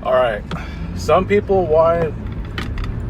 All right, some people wanted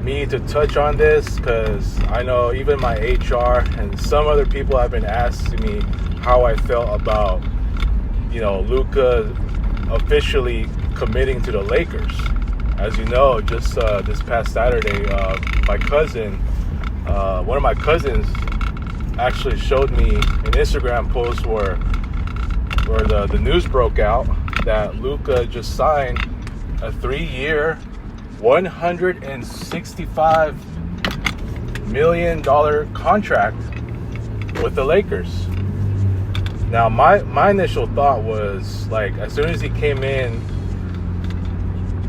me to touch on this because I know even my HR and some other people have been asking me how I felt about, Luka officially committing to the Lakers. As you know, just this past Saturday, one of my cousins actually showed me an Instagram post where the news broke out that Luka just signed a 3-year, $165 million contract with the Lakers. Now, my initial thought was, like, as soon as he came in,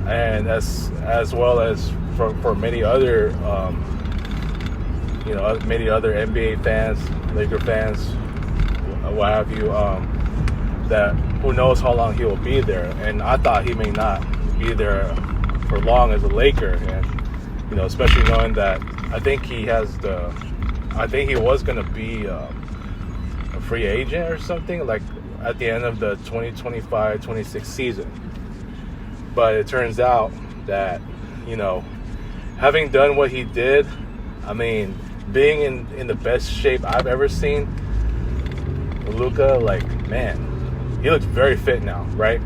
and as well as for many other, many other NBA fans, Laker fans, what have you, that who knows how long he will be there. And I thought he may not be there for long as a Laker, and especially knowing that I think he was going to be a free agent or something, like at the end of the 2025-26 season. But it turns out that having done what he did, I mean, being in the best shape I've ever seen, Luka, like, man, he looks very fit now, right?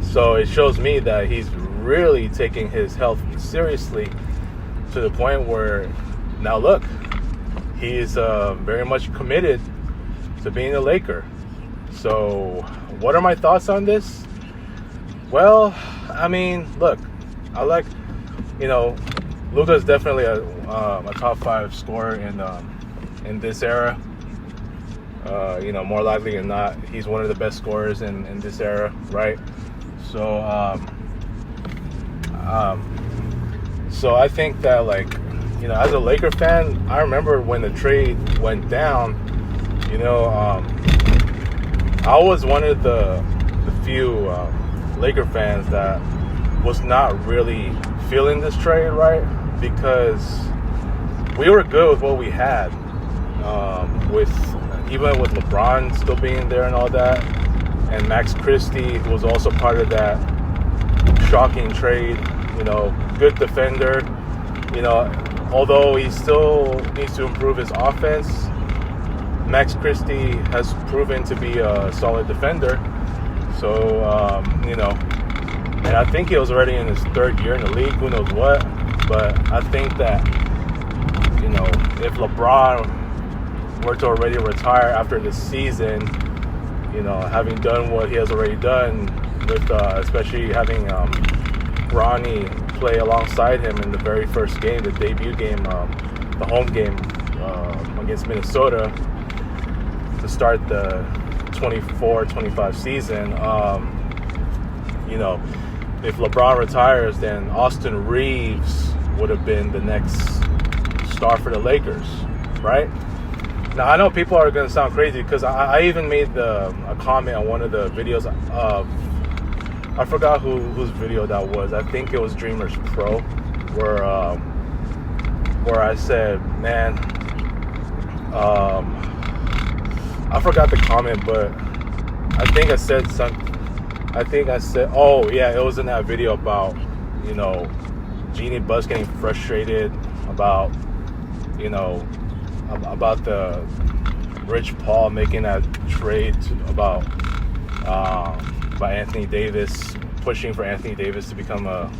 So it shows me that he's really taking his health seriously, to the point where now look, he's very much committed to being a Laker. So what are my thoughts on this? Well, I mean, look, I like, Luka is definitely a top 5 scorer in this era. More likely than not, he's one of the best scorers in this era, right? So, so I think that, like, as a Laker fan, I remember when the trade went down, I was one of the few Laker fans that was not really feeling this trade, right? Because we were good with what we had, even with LeBron still being there and all that, and Max Christie, who was also part of that shocking trade, good defender, although he still needs to improve his offense. Max Christie has proven to be a solid defender. So, and I think he was already in his 3rd year in the league, who knows what. But I think that, if LeBron were to already retire after this season, having done what he has already done, with especially having Bronny play alongside him in the very first game, the debut game, the home game against Minnesota to start the 24-25 season, if LeBron retires, then Austin Reeves would have been the next star for the Lakers, right? Now, I know people are going to sound crazy because I even made a comment on one of the videos of, I forgot whose video that was. I think it was Dreamers Pro, where I said, man, I forgot the comment, but I think I said something. Oh yeah, it was in that video about, Jeannie Buss getting frustrated about, about the Rich Paul making that trade by Anthony Davis, pushing for Anthony Davis to become a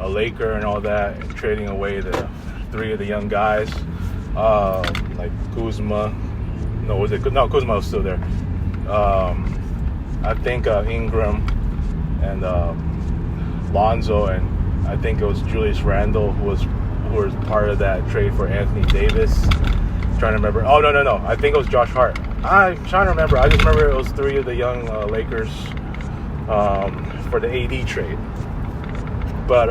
Laker and all that, and trading away the 3 of the young guys, like Kuzma. Kuzma was still there. I think Ingram and Lonzo, and I think it was Julius Randle who was part of that trade for Anthony Davis. I'm trying to remember. Oh, no. I think it was Josh Hart. I'm trying to remember. I just remember it was 3 of the young Lakers for the AD trade. But,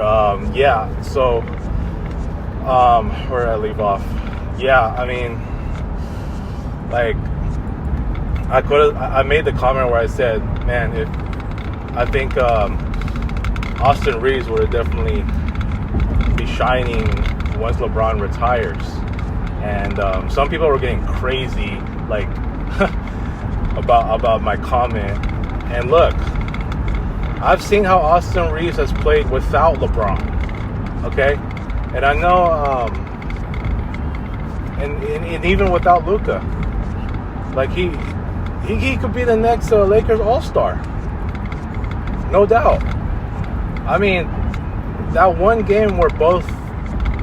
yeah, so where did I leave off? Yeah, I mean, like, I made the comment where I said, man, I think Austin Reeves would have definitely be shining once LeBron retires. And some people were getting crazy, like, about my comment. And look, I've seen how Austin Reeves has played without LeBron, okay? And I know, and even without Luka, like he could be the next Lakers All-Star, no doubt. I mean, that one game where both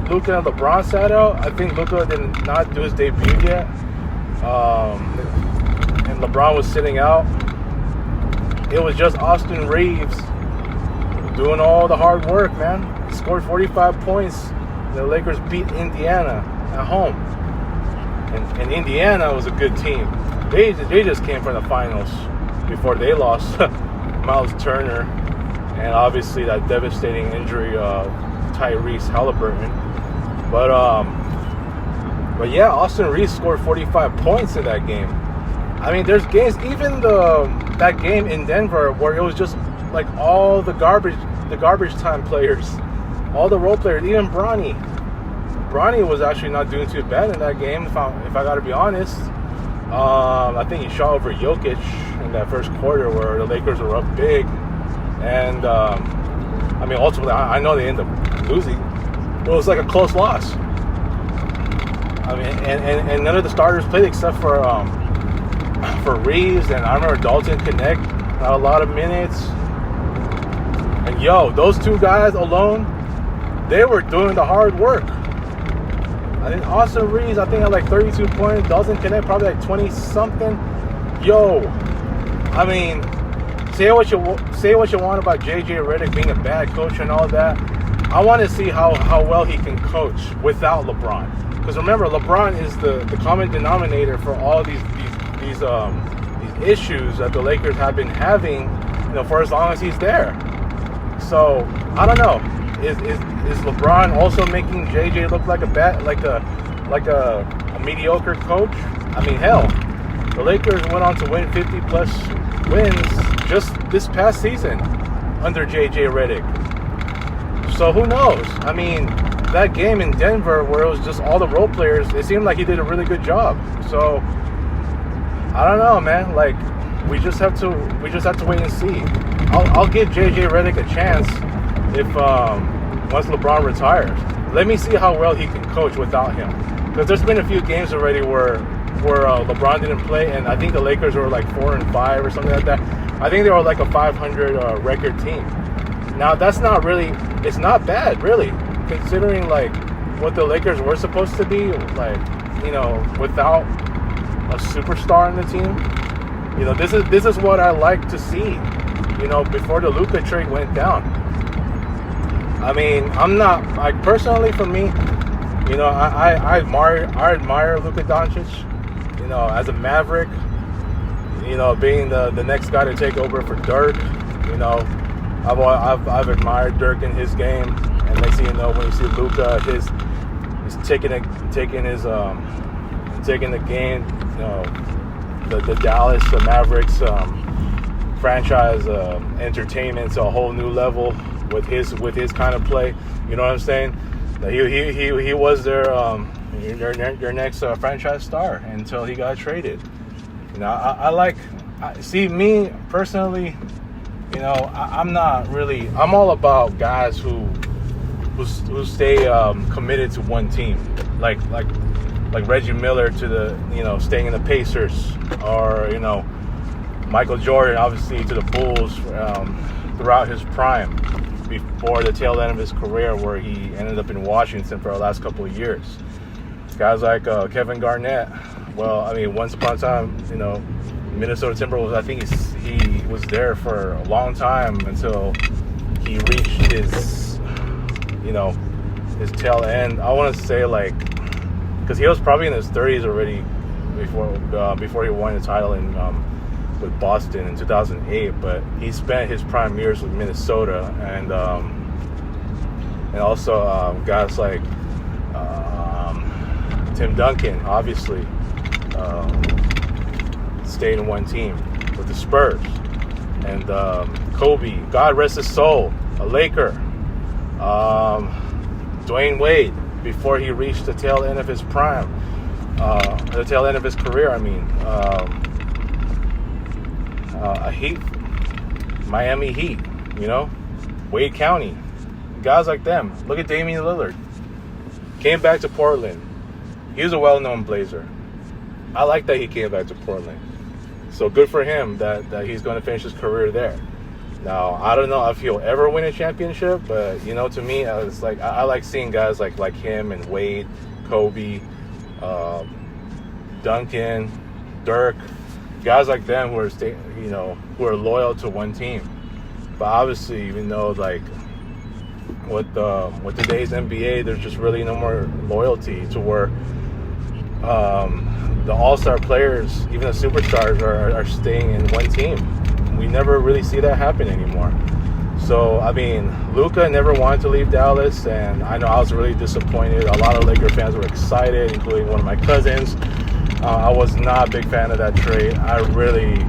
Luka and LeBron sat out, I think Luka did not do his debut yet, and LeBron was sitting out. It was just Austin Reeves doing all the hard work, man. He scored 45 points. The Lakers beat Indiana at home. And Indiana was a good team. They just came from the finals before they lost Miles Turner. And obviously that devastating injury, Tyrese Halliburton. But yeah, Austin Reeves scored 45 points in that game. I mean, there's games, even that game in Denver where it was just like all the garbage time players, all the role players, even Bronny. Bronny was actually not doing too bad in that game, if I got to be honest. I think he shot over Jokic in that first quarter where the Lakers were up big. And, I mean, ultimately, I know they ended up losing. It was like a close loss. I mean, and none of the starters played except for Reeves, and I remember Dalton Connect got a lot of minutes. And those two guys alone, they were doing the hard work. I think Austin Reeves, I think had like 32 points. Dalton Connect probably like 20 something. I mean, say what you want about JJ Redick being a bad coach and all that. I want to see how well he can coach without LeBron. Because remember, LeBron is the common denominator for all these issues that the Lakers have been having, for as long as he's there. So I don't know. Is LeBron also making JJ look like a mediocre coach? I mean, hell, the Lakers went on to win 50 plus wins just this past season under JJ Redick. So who knows? I mean, that game in Denver where it was just all the role players, it seemed like he did a really good job. So I don't know, man. Like, we just have to wait and see. I'll give JJ Redick a chance if once LeBron retires. Let me see how well he can coach without him. Because there's been a few games already where LeBron didn't play, and I think the Lakers were like 4-5 or something like that. I think they were like a 500 record team. Now that's not really, it's not bad really, considering like what the Lakers were supposed to be, like, without a superstar on the team. This is what I like to see, before the Luka trade went down. I mean, I'm not, like, personally for me, I admire Luka Doncic, as a Maverick, being the next guy to take over for Dirk. I've admired Dirk in his game, and next thing you know, when you see Luka, he's taking the game, the Dallas Mavericks franchise entertainment to a whole new level with his kind of play. You know what I'm saying? He was their next franchise star until he got traded. See, me personally, I'm all about guys who stay committed to one team, like Reggie Miller to the staying in the Pacers, or Michael Jordan obviously to the Bulls throughout his prime before the tail end of his career, where he ended up in Washington for the last couple of years. Guys like Kevin Garnett. Well, I mean, once upon a time, Minnesota Timberwolves, I think he was there for a long time until he reached his tail end. I want to say, like, because he was probably in his 30s already before he won the title with Boston in 2008. But he spent his prime years with Minnesota, and also guys like Tim Duncan, obviously, stayed in one team with the Spurs. And Kobe, God rest his soul, a Laker. Dwayne Wade, before he reached the tail end of his prime. at the tail end of his career. I mean, Heat, Miami Heat, Wade County, guys like them. Look at Damian Lillard. Came back to Portland. He was a well-known Blazer. I like that he came back to Portland. So good for him that he's going to finish his career there. Now, I don't know if he'll ever win a championship, but, to me, it's like I like seeing guys like him and Wade, Kobe, Duncan, Dirk, guys like them who are who are loyal to one team. But obviously, with today's NBA, there's just really no more loyalty to where the all-star players, even the superstars, are staying in one team. We never really see that happen anymore. So, Luka never wanted to leave Dallas, and I know I was really disappointed. A lot of Laker fans were excited, including one of my cousins. I was not a big fan of that trade. I really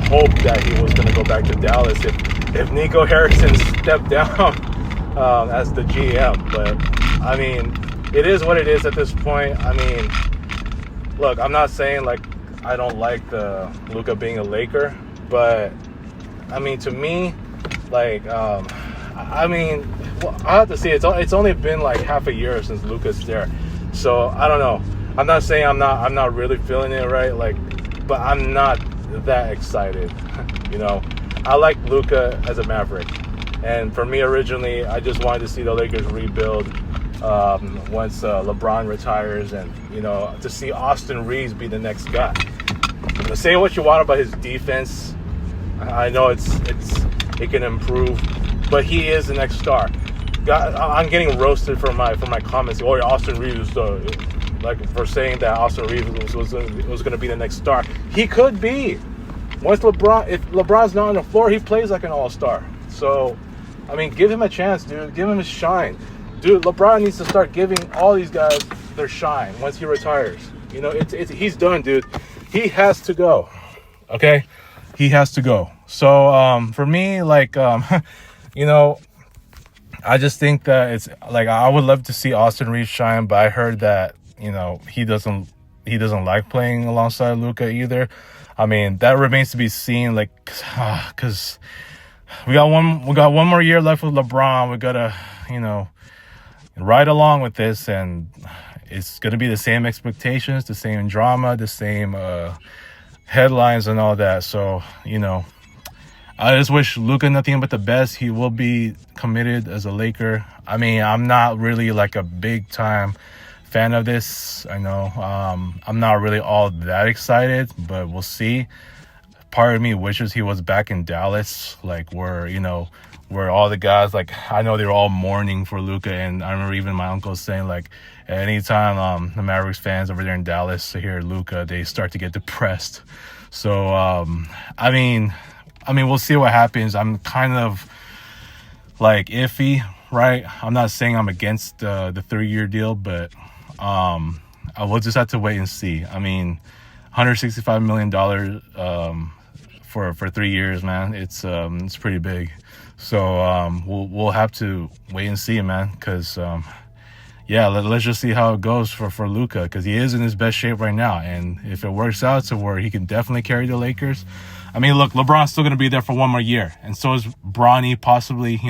hoped that he was going to go back to Dallas if Nico Harrison stepped down as the GM. But, it is what it is at this point. Look, I'm not saying, I don't like the Luka being a Laker, but, to me, I have to say it's only been half a year since Luka's there, so I don't know. I'm not saying I'm not really feeling it right, but I'm not that excited. I like Luka as a Maverick, and for me originally, I just wanted to see the Lakers rebuild once LeBron retires, and to see Austin Reeves be the next guy. Say what you want about his defense. I know it can improve, but he is the next star. I'm getting roasted for my comments. Oh, Austin Reeves, for saying that Austin Reeves was going to be the next star. He could be. If LeBron's not on the floor, he plays like an all-star. So, give him a chance, dude. Give him his shine. Dude, LeBron needs to start giving all these guys their shine once he retires. He's done, dude. He has to go. Okay? He has to go. So, for me, I just think that it's I would love to see Austin Reeves shine, but I heard that, he doesn't like playing alongside Luka either. That remains to be seen, because we got one more year left with LeBron. We gotta, ride along with this, and it's gonna be the same expectations, the same drama, the same headlines and all that. So, I just wish Luka nothing but the best. He will be committed as a Laker. I'm not really a big time fan of this. I know I'm not really all that excited, but we'll see. Part of me wishes he was back in Dallas, where all the guys, I know they're all mourning for Luka, and I remember even my uncle saying, anytime the Mavericks fans over there in Dallas hear Luka, they start to get depressed. So, we'll see what happens. I'm kind of, iffy, right? I'm not saying I'm against the 3-year deal, but I will just have to wait and see. $165 million for 3 years, man. It's pretty big. So we'll have to wait and see, man, because let's just see how it goes for Luka, because he is in his best shape right now, and if it works out to where he can definitely carry the Lakers. Look, LeBron's still going to be there for one more year, and so is Bronny, possibly,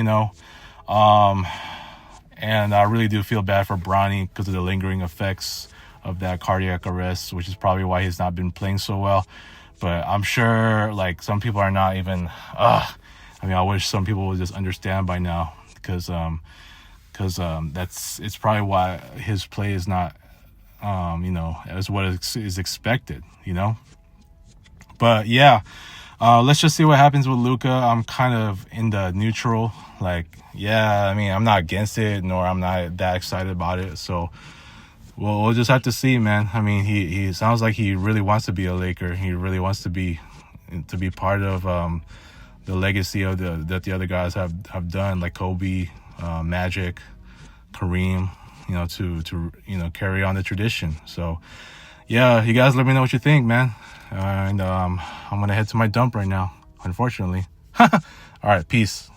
and I really do feel bad for Bronny because of the lingering effects of that cardiac arrest, which is probably why he's not been playing so well. But I'm sure, some people are not even, I wish some people would just understand by now, because it's probably why his play is not, as what is expected, But yeah, let's just see what happens with Luka. I'm kind of in the neutral, I'm not against it, nor I'm not that excited about it. So we'll just have to see, man. He sounds like he really wants to be a Laker. He really wants to be part of the legacy of that the other guys have done, like Kobe, Magic, Kareem, to carry on the tradition. So yeah, you guys let me know what you think, man. And I'm gonna head to my dump right now, unfortunately. All right, peace.